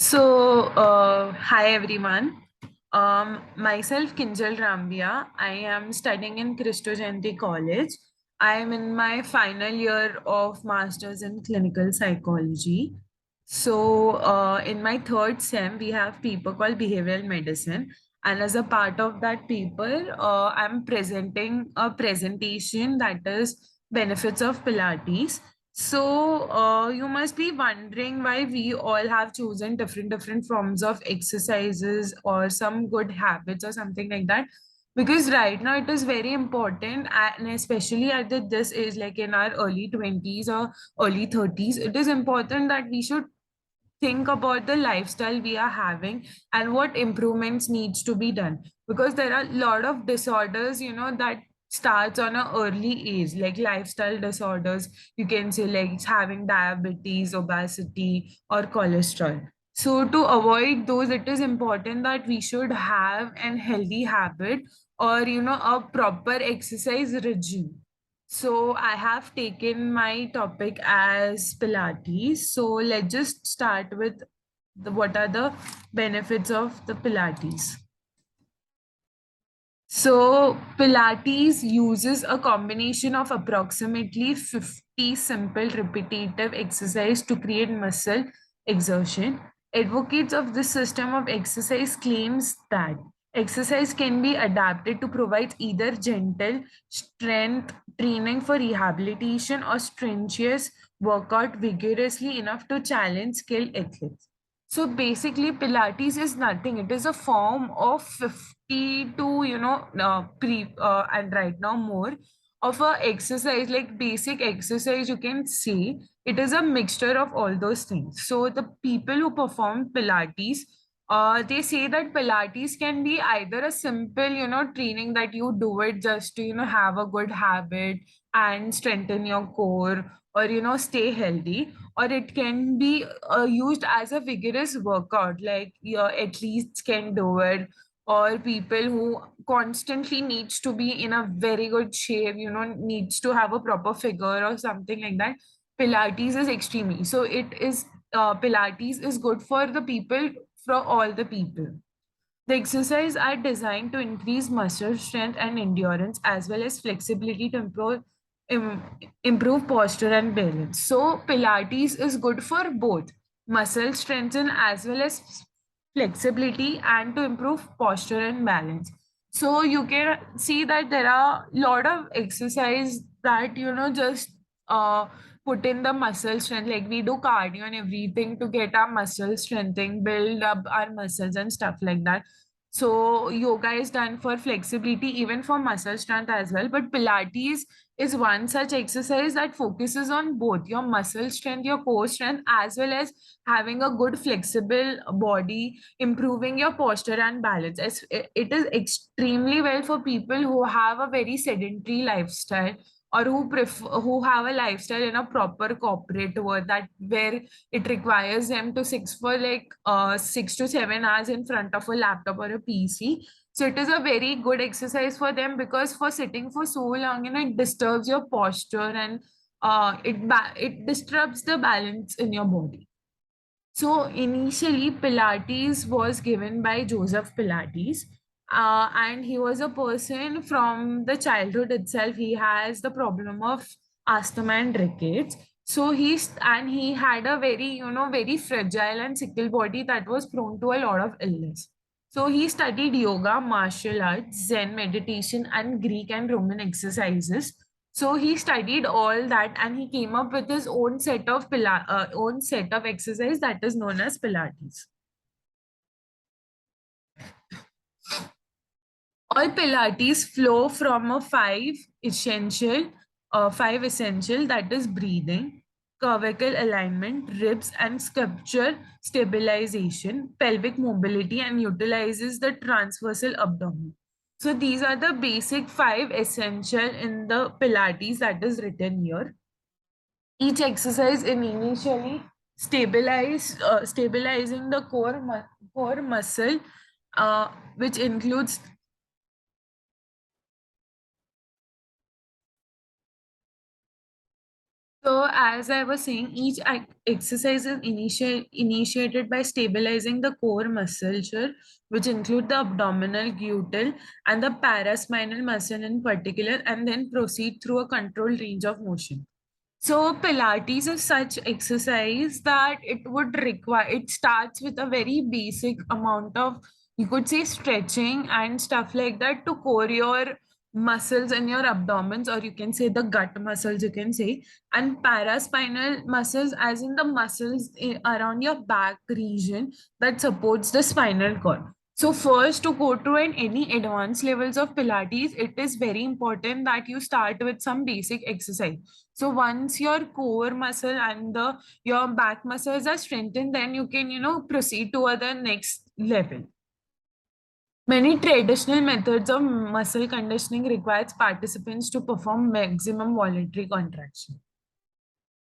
Hi everyone. Myself Kinjal Rambhiya. I am studying in Cristo Jayanti College. I am in my final year of Masters in Clinical Psychology. In my third sem, we have paper called Behavioral Medicine, and as a part of that paper, I'm presenting a presentation that is benefits of Pilates. You must be wondering why we all have chosen different forms of exercises or some good habits or something like that. Because right now it is very important, and especially at this age, like in our early 20s or early 30s, it is important that we should think about the lifestyle we are having and what improvements needs to be done, because there are a lot of disorders that starts on an early age, like lifestyle disorders. You can say like having diabetes, obesity, or cholesterol. So to avoid those, it is important that we should have an healthy habit, or a proper exercise regime. So I have taken my topic as Pilates. So let's just start with what are the benefits of the Pilates. So Pilates uses a combination of approximately 50 simple repetitive exercise to create muscle exertion. Advocates of this system of exercise claims that exercise can be adapted to provide either gentle strength training for rehabilitation or strenuous workout vigorously enough to challenge skilled athletes. So basically, Pilates is nothing. It is a form of 50 to, and right now more of a exercise, like basic exercise, you can see. It is a mixture of all those things. So the people who perform Pilates, they say that Pilates can be either a simple, training that you do it just to, have a good habit and strengthen your core, or, stay healthy, or it can be used as a vigorous workout, like your athletes can do it, or people who constantly needs to be in a very good shape, needs to have a proper figure or something like that. Pilates is extremely so it is Pilates is good for the people, for all the people. The exercises are designed to increase muscle strength and endurance, as well as flexibility to im- improve posture and balance. So, Pilates is good for both muscle strengthen as well as flexibility and to improve posture and balance. So, you can see that there are a lot of exercise that just put in the muscle strength. Like we do cardio and everything to get our muscle strengthening, build up our muscles and stuff like that. So yoga is done for flexibility, even for muscle strength as well. But Pilates is one such exercise that focuses on both your muscle strength, your core strength, as well as having a good flexible body, improving your posture and balance. It is extremely well for people who have a very sedentary lifestyle, or who have a lifestyle in a proper corporate world, that where it requires them to six for like 6 to 7 hours in front of a laptop or a PC. So it is a very good exercise for them, because for sitting for so long, it disturbs your posture, and it disturbs the balance in your body. So initially, Pilates was given by Joseph Pilates, and he was a person from the childhood itself. He has the problem of asthma and rickets. So he had a very very fragile and sickle body that was prone to a lot of illness. So he studied yoga, martial arts, Zen meditation, and Greek and Roman exercises. So he studied all that, and he came up with his own set of exercise that is known as Pilates. All Pilates flow from a five essential, that is breathing, cervical alignment, ribs and sculpture stabilization, pelvic mobility, and utilizes the transversal abdomen. So these are the basic five essential in the Pilates that is written here. Each exercise in initially stabilizing the core muscle, which includes. So, as I was saying, each exercise is initiated by stabilizing the core musculature, which include the abdominal, gluteal, and the paraspinal muscle in particular, and then proceed through a controlled range of motion. So Pilates is such exercise that it would require, it starts with a very basic amount of, you could say, stretching and stuff like that to core your muscles in your abdomens, or you can say the gut muscles, you can say, and paraspinal muscles, as in the muscles around your back region that supports the spinal cord. So first, to go to any advanced levels of Pilates, it is very important that you start with some basic exercise. So once your core muscle and the your back muscles are strengthened, then you can, proceed to the next level. Many traditional methods of muscle conditioning requires participants to perform maximum voluntary contraction.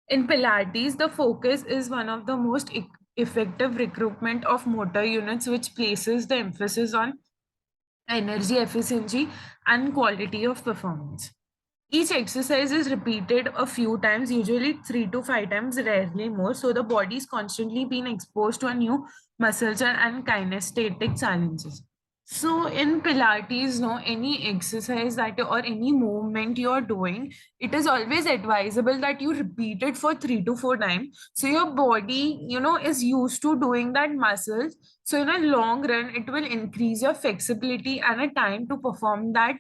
In Pilates, the focus is one of the most effective recruitment of motor units, which places the emphasis on energy efficiency and quality of performance. Each exercise is repeated a few times, usually 3 to 5 times, rarely more. So the body is constantly being exposed to a new muscles and kinesthetic challenges. So in Pilates, no, any exercise that or any movement you're doing, it is always advisable that you repeat it for 3 to 4 times. So your body, is used to doing that muscles. So in a long run, it will increase your flexibility and a time to perform that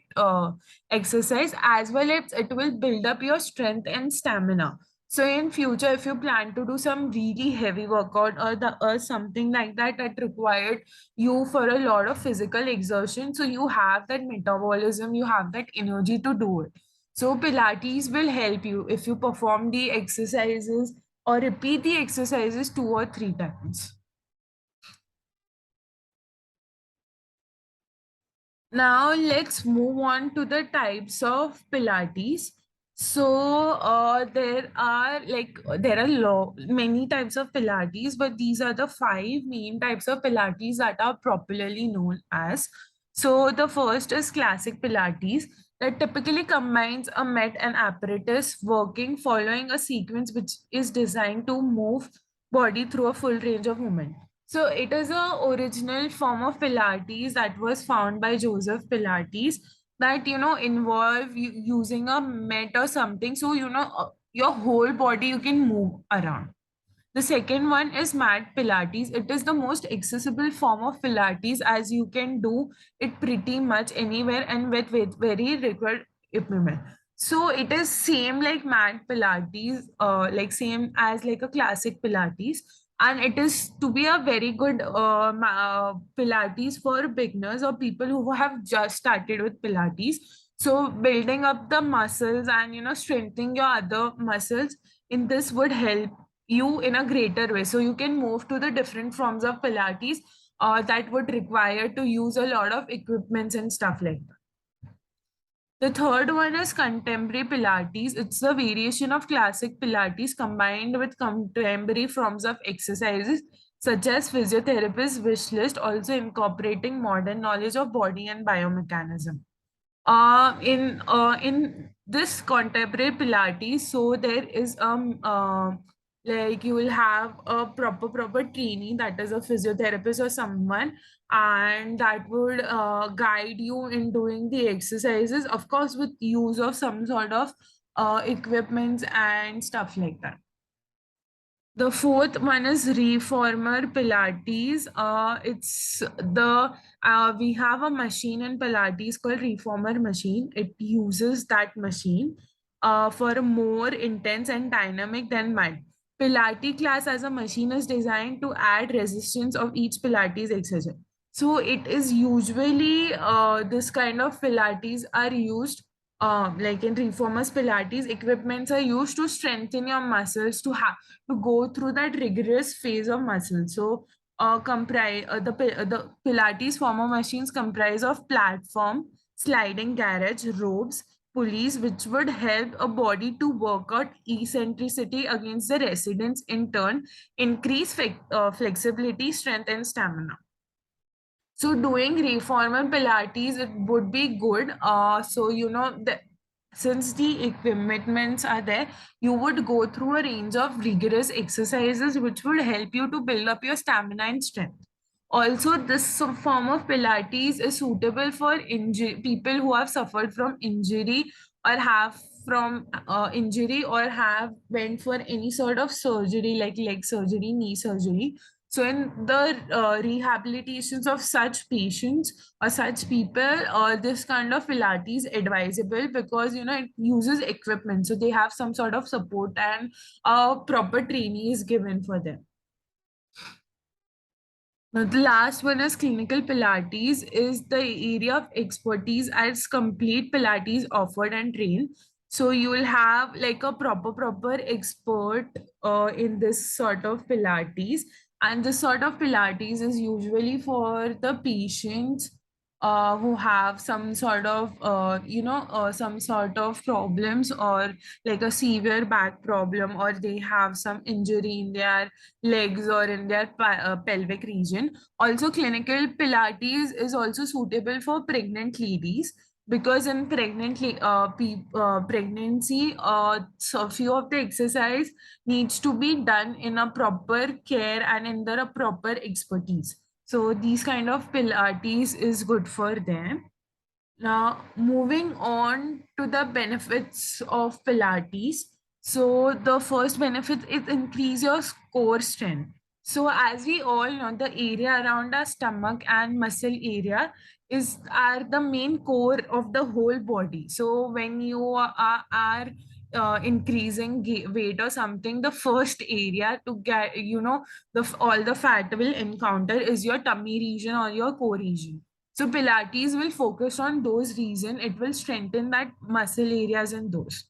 exercise, as well as it will build up your strength and stamina. So in future, if you plan to do some really heavy workout or something like that that required you for a lot of physical exertion, so you have that metabolism, you have that energy to do it. So Pilates will help you if you perform the exercises or repeat the exercises 2 or 3 times. Now let's move on to the types of Pilates. So there are many types of Pilates, but these are the 5 main types of Pilates that are popularly known as. So the first is classic Pilates that typically combines a mat and apparatus working following a sequence which is designed to move body through a full range of movement. So it is a original form of Pilates that was found by Joseph Pilates that involve using a mat or something. So your whole body you can move around. The second one is mat Pilates. It is the most accessible form of Pilates as you can do it pretty much anywhere and with very required equipment. So it is same like mat Pilates, like same as like a classic Pilates, and it is to be a very good Pilates for beginners or people who have just started with Pilates. So building up the muscles and strengthening your other muscles in this would help you in a greater way. So you can move to the different forms of Pilates that would require to use a lot of equipments and stuff like that. The third one is contemporary Pilates. It's a variation of classic Pilates combined with contemporary forms of exercises such as physiotherapist wish list, also incorporating modern knowledge of body and biomechanism. In this contemporary Pilates, so there is like you will have a proper trainee, that is a physiotherapist or someone, and that would guide you in doing the exercises, of course with use of some sort of equipments and stuff like that. The fourth one is reformer Pilates. It's the we have a machine in Pilates called reformer machine. It uses that machine for a more intense and dynamic than mat. Pilates class as a machine is designed to add resistance of each Pilates exercise. So it is usually this kind of Pilates are used like in reformers Pilates, equipments are used to strengthen your muscles to go through that rigorous phase of muscle. So, the Pilates former machines comprise of platform, sliding garage, ropes, pulleys, which would help a body to work out eccentricity against the residents, in turn, increase flexibility, strength, and stamina. So doing reformer Pilates, it would be good. So the since the equipments are there, you would go through a range of rigorous exercises which would help you to build up your stamina and strength. Also, this form of Pilates is suitable for people who have suffered from injury or have injury or have went for any sort of surgery like leg surgery, knee surgery. So in the rehabilitations of such patients or such people, this kind of Pilates advisable because it uses equipment, so they have some sort of support and proper training is given for them. Now, the last one is clinical Pilates, is the area of expertise as complete Pilates offered and trained. So you will have like a proper expert in this sort of Pilates, and this sort of Pilates is usually for the patients who have some sort of some sort of problems, or like a severe back problem, or they have some injury in their legs or in their pelvic region. Also, clinical Pilates is also suitable for pregnant ladies because in pregnancy, so few of the exercise needs to be done in a proper care and under a proper expertise. So these kind of Pilates is good for them. Now, moving on to the benefits of Pilates. So, the first benefit is increase your core strength. So, as we all know, the area around our stomach and muscle area are the main core of the whole body. So, when you are increasing weight or something, the first area to get, all the fat will encounter is your tummy region or your core region. So Pilates will focus on those reasons. It will strengthen that muscle areas in those.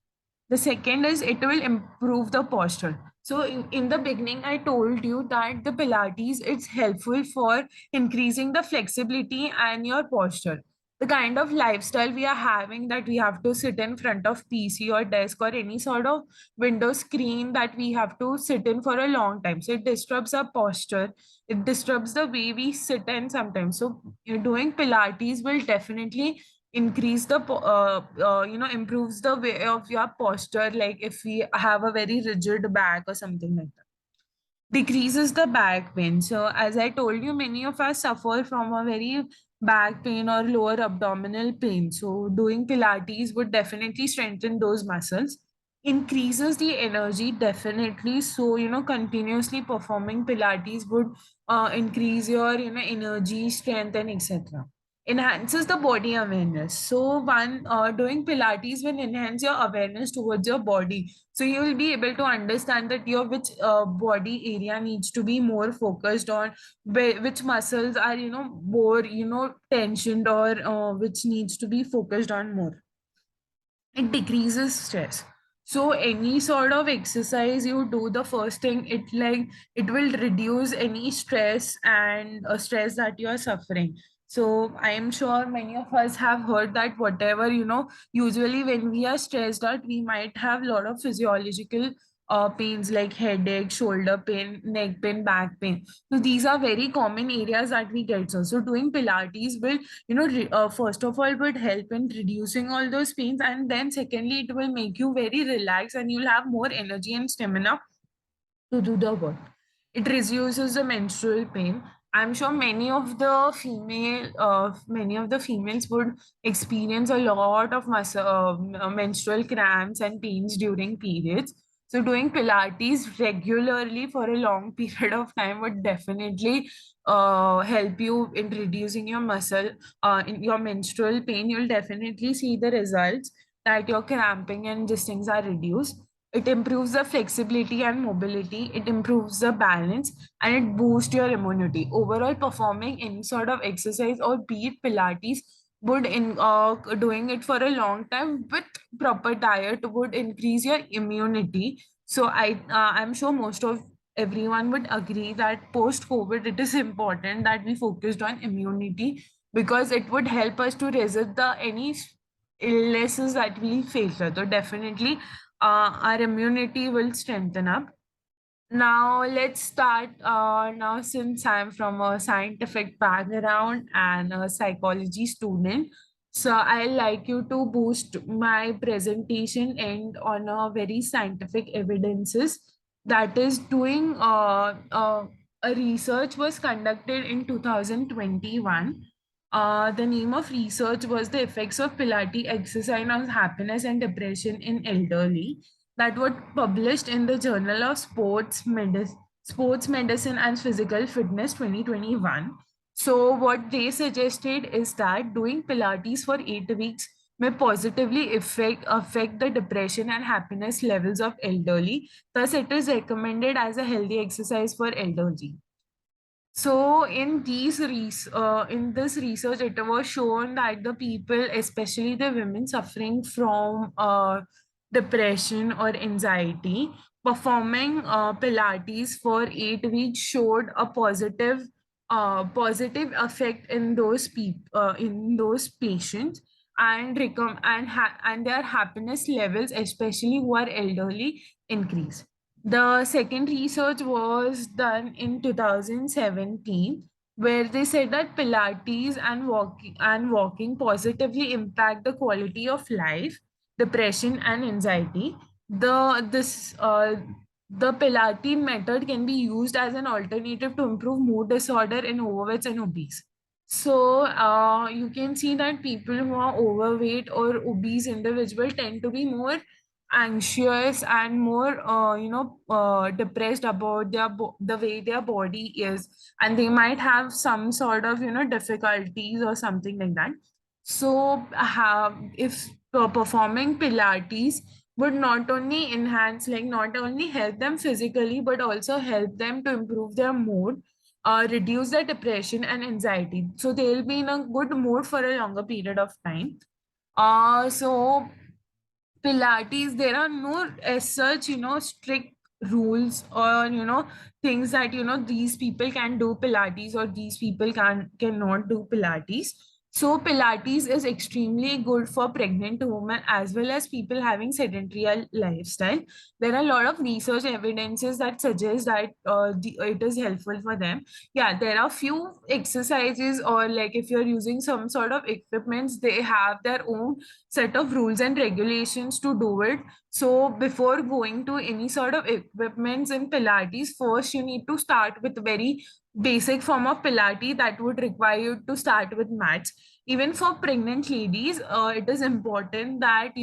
The second is it will improve the posture. So in the beginning, I told you that the Pilates is helpful for increasing the flexibility and your posture. The kind of lifestyle we are having, that we have to sit in front of PC or desk or any sort of window screen, that we have to sit in for a long time. So it disrupts our posture, it disrupts the way we sit in sometimes. So doing Pilates will definitely increase the improves the way of your posture, like if we have a very rigid back or something like that. Decreases the back pain. So, as I told you, many of us suffer from a very back pain or lower abdominal pain. So, doing Pilates would definitely strengthen those muscles. Increases the energy, definitely. So, continuously performing Pilates would increase your, energy, strength, and etc. Enhances the body awareness. So, one doing Pilates will enhance your awareness towards your body, so you will be able to understand that your which body area needs to be more focused on, which muscles are more tensioned, or which needs to be focused on more. It decreases stress. So any sort of exercise you do, the first thing, it will reduce any stress and stress that you are suffering. So I am sure many of us have heard that whatever, usually when we are stressed out, we might have a lot of physiological pains like headache, shoulder pain, neck pain, back pain. So these are very common areas that we get. So doing Pilates will, first of all, would help in reducing all those pains, and then secondly, it will make you very relaxed and you'll have more energy and stamina to do the work. It reduces the menstrual pain. I'm sure many of the females would experience a lot of menstrual cramps and pains during periods. So doing Pilates regularly for a long period of time would definitely help you in reducing your in your menstrual pain. You'll definitely see the results, that your cramping and these things are reduced. It improves the flexibility and mobility, it improves the balance, and it boosts your immunity. Overall, performing any sort of exercise, or be it Pilates, would in doing it for a long time with proper diet would increase your immunity. So I'm sure most of everyone would agree that post COVID, it is important that we focused on immunity, because it would help us to resist the any illnesses that we face. So definitely our immunity will strengthen up. Now let's start. Now, since I'm from a scientific background and a psychology student, So I like you to boost my presentation and on a very scientific evidences, that is doing a research was conducted in 2021. The name of research was the effects of Pilates exercise on happiness and depression in elderly. That was published in the Journal of Sports Medicine and Physical Fitness 2021. So, what they suggested is that doing Pilates for 8 weeks may positively affect the depression and happiness levels of elderly. Thus, it is recommended as a healthy exercise for elderly. So in this research, it was shown that the people, especially the women suffering from depression or anxiety, performing Pilates for 8 weeks showed a positive effect in those patients, and their happiness levels, especially who are elderly, increase. The second research was done in 2017, where they said that Pilates and walking positively impact the quality of life, depression and anxiety. The Pilates method can be used as an alternative to improve mood disorder in overweight and obese. So you can see that people who are overweight or obese individual tend to be more anxious and more depressed about the way their body is, and they might have some sort of difficulties or something like that. So if performing Pilates would not only enhance, like not only help them physically but also help them to improve their mood, reduce their depression and anxiety, so they'll be in a good mood for a longer period of time. So Pilates, there are no as such, strict rules or things that these people can do Pilates or these people cannot do Pilates. So Pilates is extremely good for pregnant women as well as people having sedentary lifestyle. There are a lot of research evidences that suggest that it is helpful for them. Yeah, there are few exercises, or like if you're using some sort of equipments, they have their own set of rules and regulations to do it. So before going to any sort of equipments in Pilates, first you need to start with very basic form of Pilates that would require you to start with mats. Even for pregnant ladies, it is important that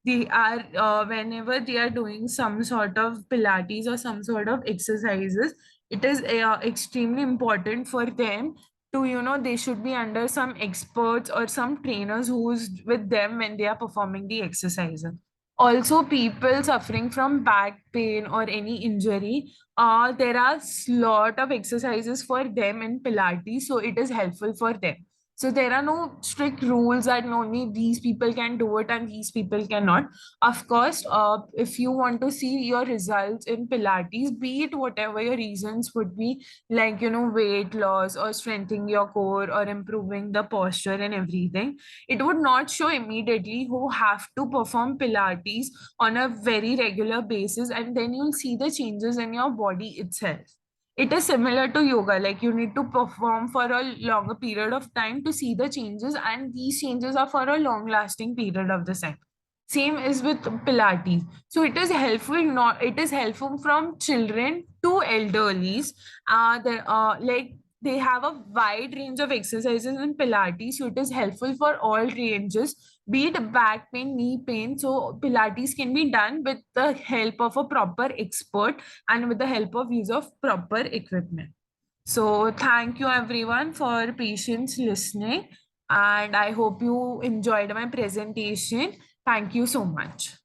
they are whenever they are doing some sort of Pilates or some sort of exercises, it is extremely important for them to they should be under some experts or some trainers who's with them when they are performing the exercise. Also, people suffering from back pain or any injury, there are lot of exercises for them in Pilates, so it is helpful for them. So there are no strict rules that only these people can do it and these people cannot. Of course, if you want to see your results in Pilates, be it whatever your reasons would be, like weight loss or strengthening your core or improving the posture and everything, it would not show immediately. Who have to perform Pilates on a very regular basis, and then you'll see the changes in your body itself. It is similar to yoga, like you need to perform for a longer period of time to see the changes, and these changes are for a long lasting period of the time. Same is with Pilates. So it is helpful from children to elderlies. They have a wide range of exercises in Pilates, so it is helpful for all ranges, be it back pain, knee pain. So Pilates can be done with the help of a proper expert and with the help of use of proper equipment. So thank you everyone for patience listening, and I hope you enjoyed my presentation. Thank you so much.